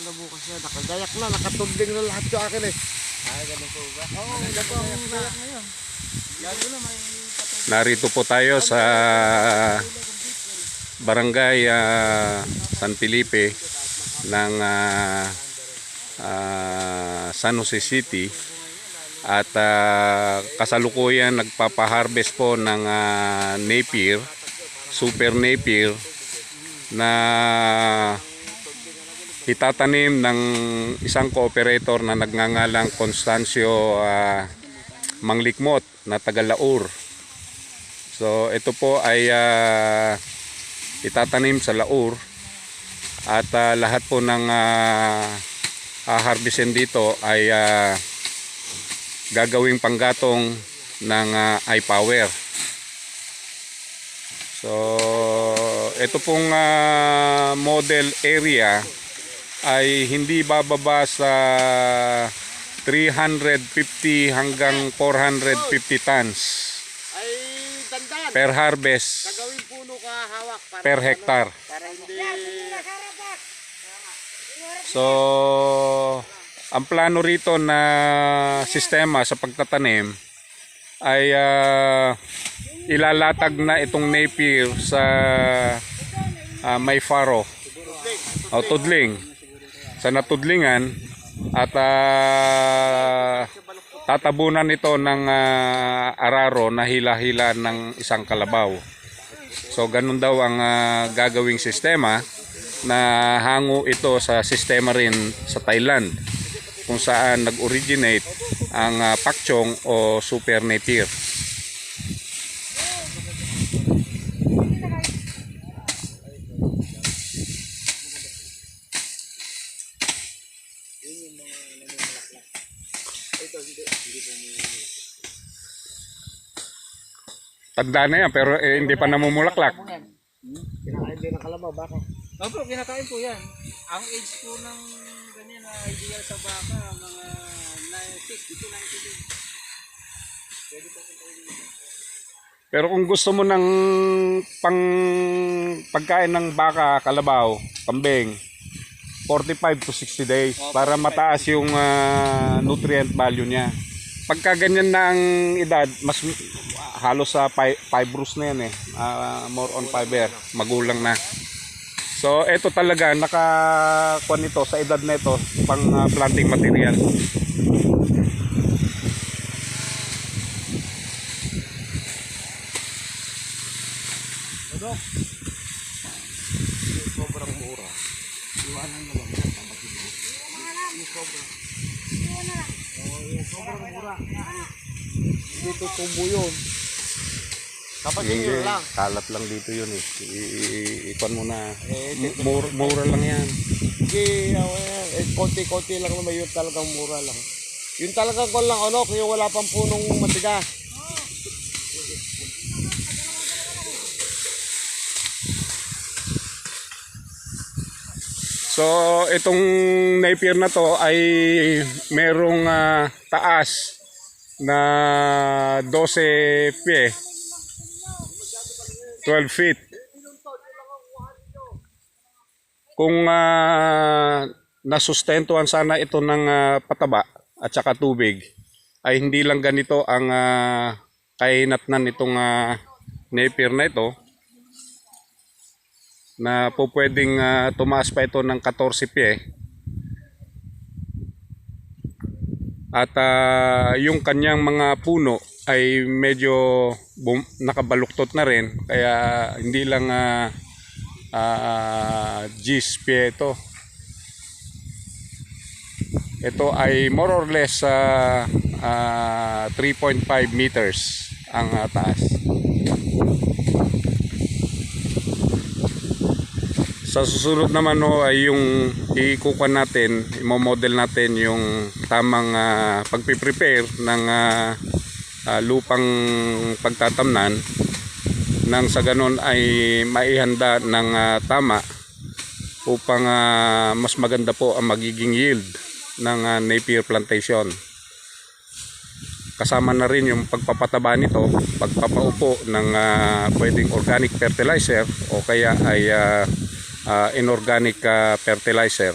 na bukas na. Nakagayak na, nakatubling na lahat yung akin eh. Ah, ganun po ba? Oo, ganito ang gayak ngayon. Gago na may patubling. Narito po tayo sa Barangay San Felipe ng San Jose City. At kasalukuyan nagpapaharvest po ng Napier, Super Napier na itatanim ng isang cooperator na nagngangalang Constancio Manglikmot na taga Laur. So ito po ay itatanim sa Laur at lahat po ng harvestin dito ay gagawing panggatong ng iPower. So ito pong model area ay hindi bababa sa 350 hanggang 450 tons Ay, dandan. per harvest Gagawin puno ka hawak. Para per hectare. Para hindi... So ang plano rito na sistema sa pagtatanim ay ilalatag na itong Napier sa may faro o tudling sa natudlingan at tatabunan ito ng araro na hila-hila ng isang kalabaw. So ganun daw ang gagawing sistema na hango ito sa sistema rin sa Thailand kung saan nag-originate ang Pakchong o Super Napier. Tanda na yan pero hindi pa namumulaklak. Kinakain din ng kalabaw, baka. Opo, kinakain po yan. Ang age po ng ganyan na ideal sa baka, mga 90 to 90 days. Pwede po Pero kung gusto mo ng pagkain ng baka, kalabaw, kambing, 45 to 60 days para mataas yung nutrient value niya. Pagka ganyan na ang edad, mas halos sa fibrous na yan eh. More on fiber, magulang na. So ito talaga nakakuha nito sa edad na ito pang planting material. Dok, sobrang mura. Iwanan na lang. Sobrang mura. Dito tumbo yun. Kapag yun lang. Kalat lang dito yun eh. Ikon mo na. Mura lang yan. Hindi, konti-konti lang naman yun, talagang mura lang. Yun talagang kon lang, ano, yung wala pang punong matigas. So itong Napier na to ay merong taas na 12 pie, 12 feet. Kung nasustentuhan sana ito ng pataba at saka tubig, ay hindi lang ganito ang kainatnan nitong Napier na ito, na po pwedeng tumaas pa ito ng 14 pie. At yung kanyang mga puno ay medyo nakabaluktot na rin, kaya hindi lang G's pie ito. Ito ay more or less 3.5 meters ang taas. Sa susunod naman ay yung ikukuha natin, i-model natin yung tamang pagpiprepare ng lupang pagtatamnan nang sa ganon ay maihanda ng tama upang mas maganda po ang magiging yield ng Napier plantation. Kasama na rin yung pagpapataba nito, pagpapaupo ng pwedeng organic fertilizer o kaya ay inorganic fertilizer.